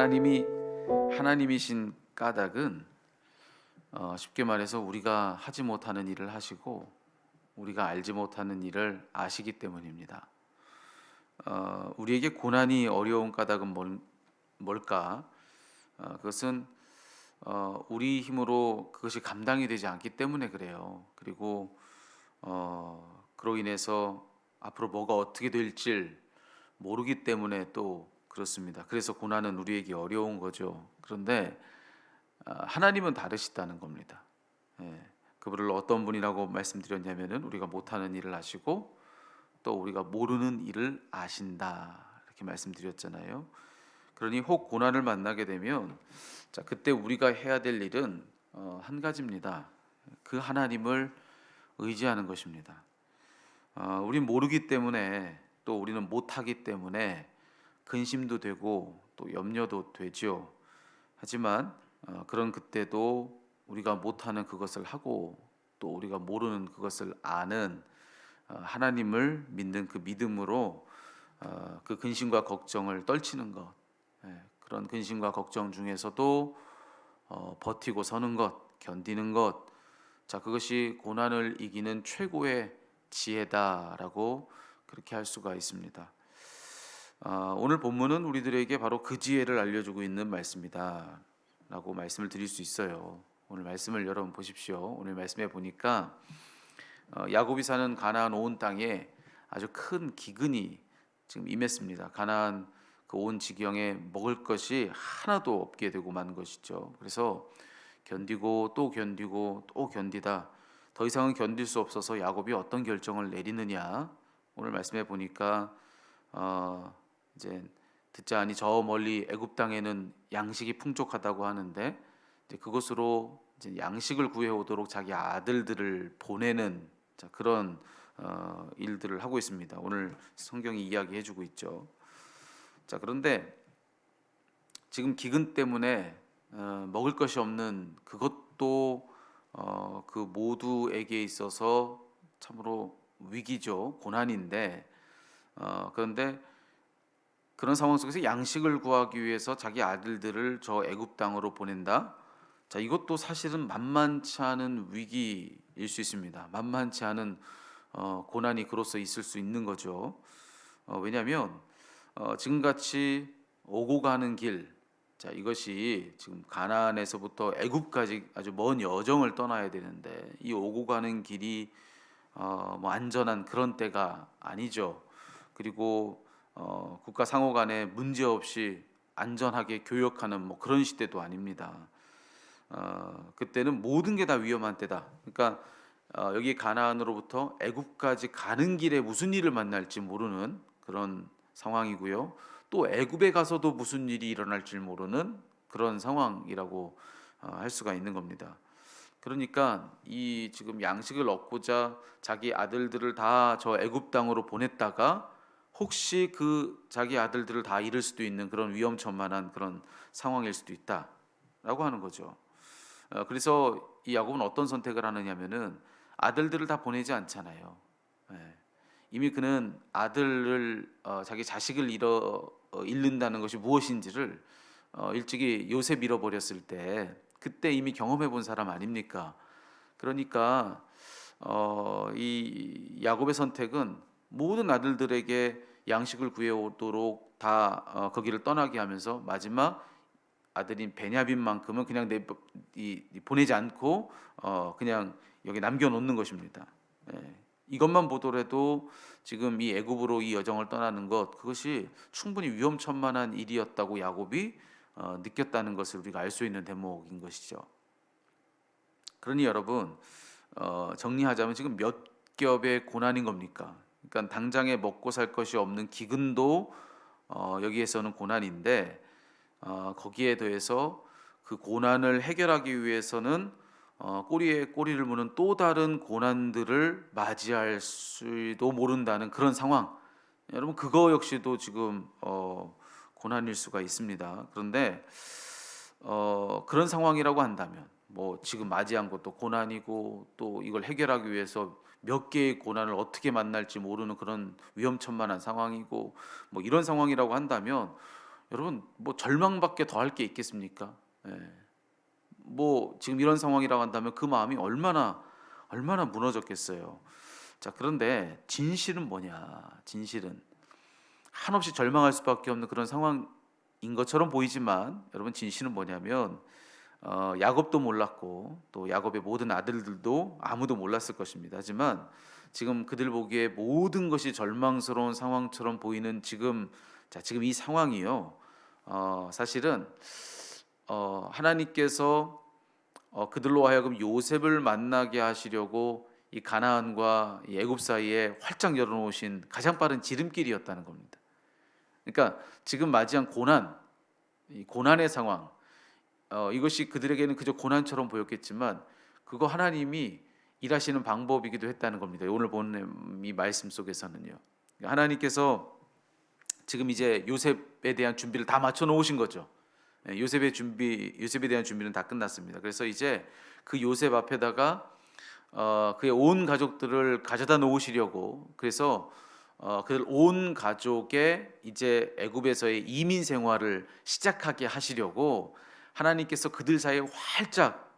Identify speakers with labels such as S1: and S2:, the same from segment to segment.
S1: 하나님이신 까닭은 쉽게 말해서 우리가 하지 못하는 일을 하시고 우리가 알지 못하는 일을 아시기 때문입니다. 우리에게 고난이 어려운 까닭은 뭘까? 그것은 우리 힘으로 그것이 감당이 되지 않기 때문에 그래요. 그리고 그로 인해서 앞으로 뭐가 어떻게 될지 모르기 때문에 또 그렇습니다. 그래서 고난은 우리에게 어려운 거죠. 그런데 하나님은 다르시다는 겁니다. 예, 그분을 어떤 분이라고 말씀드렸냐면은 우리가 못하는 일을 아시고 또 우리가 모르는 일을 아신다 이렇게 말씀드렸잖아요. 그러니 혹 고난을 만나게 되면 자 그때 우리가 해야 될 일은 한 가지입니다. 그 하나님을 의지하는 것입니다. 우린 모르기 때문에 또 우리는 못하기 때문에 근심도 되고 또 염려도 되죠. 하지만 그런 그때도 우리가 못하는 그것을 하고 또 우리가 모르는 그것을 아는 하나님을 믿는 그 믿음으로 그 근심과 걱정을 떨치는 것, 그런 근심과 걱정 중에서도 버티고 서는 것, 견디는 것, 자 그것이 고난을 이기는 최고의 지혜다라고 그렇게 할 수가 있습니다. 오늘 본문은 우리들에게 바로 그 지혜를 알려주고 있는 말씀이다 라고 말씀을 드릴 수 있어요. 오늘 말씀을 여러분 보십시오. 오늘 말씀에 보니까 야곱이 사는 가나안 온 땅에 아주 큰 기근이 지금 임했습니다. 가나안 그 온 지경에 먹을 것이 하나도 없게 되고 만 것이죠. 그래서 견디고 또 견디고 또 견디다 더 이상은 견딜 수 없어서 야곱이 어떤 결정을 내리느냐, 오늘 말씀해 보니까 이제 듣자하니 저 멀리 애굽 땅에는 양식이 풍족하다고 하는데 이제 그곳으로 이제 양식을 구해 오도록 자기 아들들을 보내는 그런 일들을 하고 있습니다. 오늘 성경이 이야기해주고 있죠. 자 그런데 지금 기근 때문에 먹을 것이 없는 그것도 그 모두에게 있어서 참으로 위기죠, 고난인데 그런데 그런 상황 속에서 양식을 구하기 위해서 자기 아들들을 저 애굽 땅으로 보낸다. 자 이것도 사실은 만만치 않은 위기일 수 있습니다. 만만치 않은 고난이 그로서 있을 수 있는 거죠. 왜냐하면 지금같이 오고 가는 길, 자 이것이 지금 가나안에서부터 애굽까지 아주 먼 여정을 떠나야 되는데 이 오고 가는 길이 뭐 안전한 그런 때가 아니죠. 그리고 국가 상호 간에 문제 없이 안전하게 교역하는 뭐 그런 시대도 아닙니다. 그때는 모든 게 다 위험한 때다. 그러니까 여기 가나안으로부터 애굽까지 가는 길에 무슨 일을 만날지 모르는 그런 상황이고요. 또 애굽에 가서도 무슨 일이 일어날지 모르는 그런 상황이라고 할 수가 있는 겁니다. 그러니까 이 지금 양식을 얻고자 자기 아들들을 다 저 애굽 땅으로 보냈다가 혹시 그 자기 아들들을 다 잃을 수도 있는 그런 위험천만한 그런 상황일 수도 있다라고 하는 거죠. 그래서 이 야곱은 어떤 선택을 하느냐면은 아들들을 다 보내지 않잖아요. 예. 이미 그는 아들을 자기 자식을 잃는다는 것이 무엇인지를 일찍이 요셉 잃어버렸을 때 그때 이미 경험해 본 사람 아닙니까? 그러니까 이 야곱의 선택은 모든 아들들에게 양식을 구해오도록 다 거기를 떠나게 하면서 마지막 아들인 베냐민만큼은 그냥 보내지 않고 그냥 여기 남겨놓는 것입니다. 예. 이것만 보더라도 지금 이 애굽으로 이 여정을 떠나는 것, 그것이 충분히 위험천만한 일이었다고 야곱이 느꼈다는 것을 우리가 알 수 있는 대목인 것이죠. 그러니 여러분 정리하자면 지금 몇 겹의 고난인 겁니까? 그러니까 당장에 먹고 살 것이 없는 기근도 여기에서는 고난인데 거기에 더해서 그 고난을 해결하기 위해서는 꼬리에 꼬리를 무는 또 다른 고난들을 맞이할 수도 모른다는 그런 상황. 여러분 그거 역시도 지금 고난일 수가 있습니다. 그런데 그런 상황이라고 한다면 뭐 지금 맞이한 것도 고난이고 또 이걸 해결하기 위해서 몇 개의 고난을 어떻게 만날지 모르는 그런 위험천만한 상황이고 뭐 이런 상황이라고 한다면 여러분 뭐 절망밖에 더 할 게 있겠습니까? 예. 뭐 지금 이런 상황이라고 한다면 그 마음이 얼마나 무너졌겠어요. 자, 그런데 진실은 뭐냐? 진실은 한없이 절망할 수밖에 없는 그런 상황인 것처럼 보이지만, 여러분 진실은 뭐냐면 야곱도 몰랐고 또 야곱의 모든 아들들도 아무도 몰랐을 것입니다. 하지만 지금 그들 보기에 모든 것이 절망스러운 상황처럼 보이는 지금 이 상황이요. 사실은 하나님께서 그들로 하여금 요셉을 만나게 하시려고 이 가나안과 이 애굽 사이에 활짝 열어놓으신 가장 빠른 지름길이었다는 겁니다. 그러니까 지금 맞이한 고난, 이 고난의 상황, 이것이 그들에게는 그저 고난처럼 보였겠지만 그거 하나님이 일하시는 방법이기도 했다는 겁니다. 오늘 본 이 말씀 속에서는요. 하나님께서 지금 이제 요셉에 대한 준비를 다 맞춰 놓으신 거죠. 요셉에 대한 준비는 다 끝났습니다. 그래서 이제 그 요셉 앞에다가 그의 온 가족들을 가져다 놓으시려고, 그래서 그들 온 가족의 이제 애굽에서의 이민 생활을 시작하게 하시려고 하나님께서 그들 사이에 활짝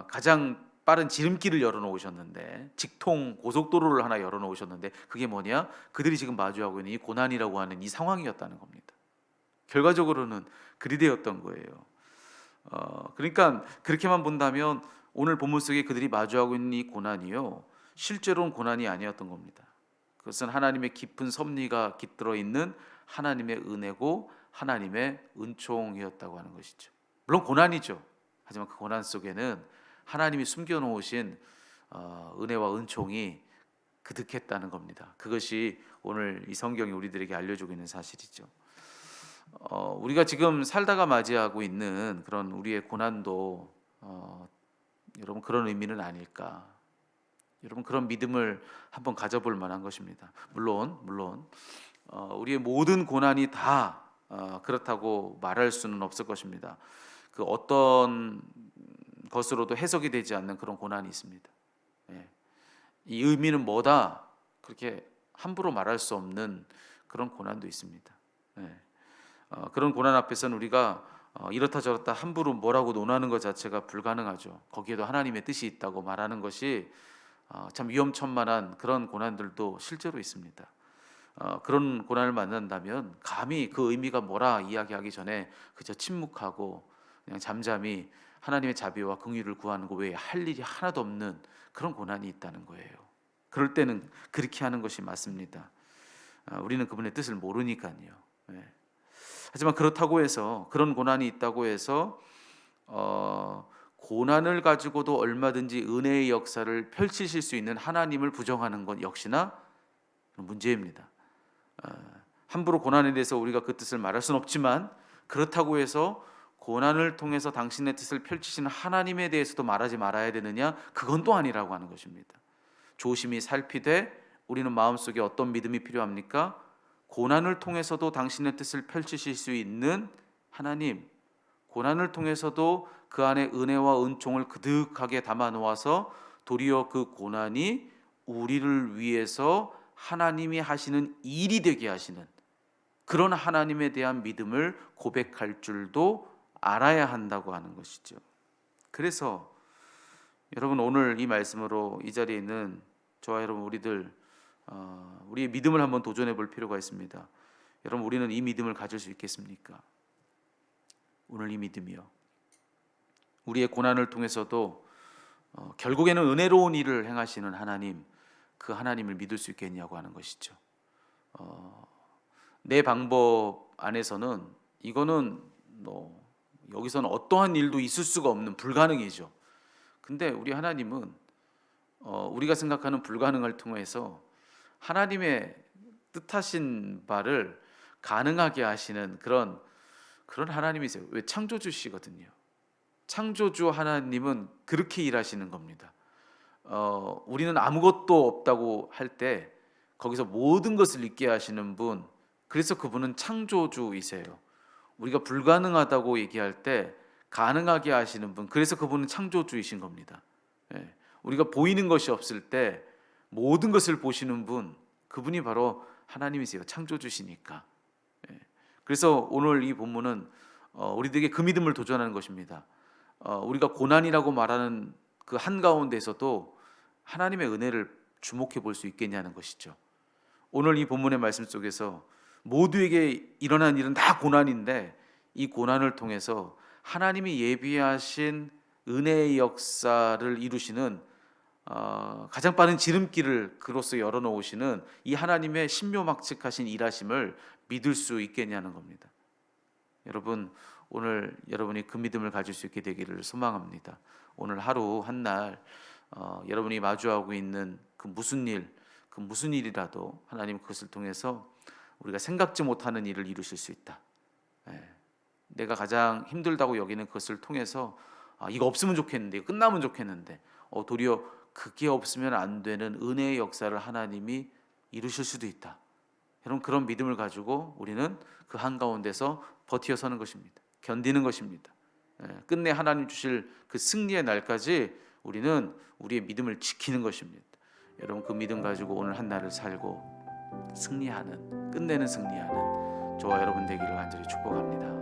S1: 가장 빠른 지름길을 열어놓으셨는데, 직통 고속도로를 하나 열어놓으셨는데, 그게 뭐냐? 그들이 지금 마주하고 있는 이 고난이라고 하는 이 상황이었다는 겁니다. 결과적으로는 그리 되었던 거예요. 그러니까 그렇게만 본다면 오늘 본문 속에 그들이 마주하고 있는 이 고난이요, 실제로는 고난이 아니었던 겁니다. 그것은 하나님의 깊은 섭리가 깃들어 있는 하나님의 은혜고 하나님의 은총이었다고 하는 것이죠. 물론 고난이죠. 하지만 그 고난 속에는 하나님이 숨겨놓으신 은혜와 은총이 그득했다는 겁니다. 그것이 오늘 이 성경이 우리들에게 알려주고 있는 사실이죠. 우리가 지금 살다가 맞이하고 있는 그런 우리의 고난도 여러분 그런 의미는 아닐까. 여러분 그런 믿음을 한번 가져볼 만한 것입니다. 물론 우리의 모든 고난이 다 그렇다고 말할 수는 없을 것입니다. 그 어떤 것으로도 해석이 되지 않는 그런 고난이 있습니다. 예. 이 의미는 뭐다 그렇게 함부로 말할 수 없는 그런 고난도 있습니다. 예. 그런 고난 앞에서는 우리가 이렇다 저렇다 함부로 뭐라고 논하는 것 자체가 불가능하죠. 거기에도 하나님의 뜻이 있다고 말하는 것이 참 위험천만한 그런 고난들도 실제로 있습니다. 그런 고난을 만난다면 감히 그 의미가 뭐라 이야기하기 전에 그저 침묵하고 그냥 잠잠히 하나님의 자비와 긍휼을 구하는 것 외에 할 일이 하나도 없는 그런 고난이 있다는 거예요. 그럴 때는 그렇게 하는 것이 맞습니다. 우리는 그분의 뜻을 모르니까요. 예. 하지만 그렇다고 해서, 그런 고난이 있다고 해서 고난을 가지고도 얼마든지 은혜의 역사를 펼치실 수 있는 하나님을 부정하는 건 역시나 문제입니다. 함부로 고난에 대해서 우리가 그 뜻을 말할 수는 없지만, 그렇다고 해서 고난을 통해서 당신의 뜻을 펼치시는 하나님에 대해서도 말하지 말아야 되느냐? 그건 또 아니라고 하는 것입니다. 조심히 살피되 우리는 마음속에 어떤 믿음이 필요합니까? 고난을 통해서도 당신의 뜻을 펼치실 수 있는 하나님, 고난을 통해서도 그 안에 은혜와 은총을 그득하게 담아 놓아서 도리어 그 고난이 우리를 위해서 하나님이 하시는 일이 되게 하시는 그런 하나님에 대한 믿음을 고백할 줄도 알아야 한다고 하는 것이죠. 그래서 여러분 오늘 이 말씀으로 이 자리에 있는 저와 여러분 우리의 믿음을 한번 도전해 볼 필요가 있습니다. 여러분 우리는 이 믿음을 가질 수 있겠습니까? 오늘 이 믿음이요, 우리의 고난을 통해서도 결국에는 은혜로운 일을 행하시는 하나님, 그 하나님을 믿을 수 있겠냐고 하는 것이죠. 내 방법 안에서는 이거는 여기서는 어떠한 일도 있을 수가 없는 불가능이죠. 근데 우리 하나님은 우리가 생각하는 불가능을 통해서 하나님의 뜻하신 바를 가능하게 하시는 그런 하나님이세요. 왜? 창조주시거든요. 창조주 하나님은 그렇게 일하시는 겁니다. 우리는 아무것도 없다고 할 때 거기서 모든 것을 있게 하시는 분, 그래서 그분은 창조주이세요. 우리가 불가능하다고 얘기할 때 가능하게 하시는 분, 그래서 그분은 창조주이신 겁니다. 예. 우리가 보이는 것이 없을 때 모든 것을 보시는 분, 그분이 바로 하나님이세요. 창조주시니까. 예. 그래서 오늘 이 본문은 우리들에게 그 믿음을 도전하는 것입니다. 우리가 고난이라고 말하는 그 한가운데서도 하나님의 은혜를 주목해 볼 수 있겠냐는 것이죠. 오늘 이 본문의 말씀 속에서 모두에게 일어난 일은 다 고난인데 이 고난을 통해서 하나님이 예비하신 은혜의 역사를 이루시는 가장 빠른 지름길을 그로써 열어놓으시는 이 하나님의 신묘막측하신 일하심을 믿을 수 있겠냐는 겁니다. 여러분, 오늘 여러분이 그 믿음을 가질 수 있게 되기를 소망합니다. 오늘 하루 한날 여러분이 마주하고 있는 그 무슨 일이라도 하나님 그것을 통해서 우리가 생각지 못하는 일을 이루실 수 있다. 내가 가장 힘들다고 여기는 그것을 통해서 이거 없으면 좋겠는데, 이거 끝나면 좋겠는데, 도리어 그게 없으면 안 되는 은혜의 역사를 하나님이 이루실 수도 있다. 여러분, 그런 믿음을 가지고 우리는 그 한가운데서 버티어 서는 것입니다. 견디는 것입니다. 끝내 하나님 주실 그 승리의 날까지 우리는 우리의 믿음을 지키는 것입니다. 여러분, 그 믿음 가지고 오늘 한 날을 살고 승리하는, 끝내는 승리하는 저와 여러분 되기를 간절히 축복합니다.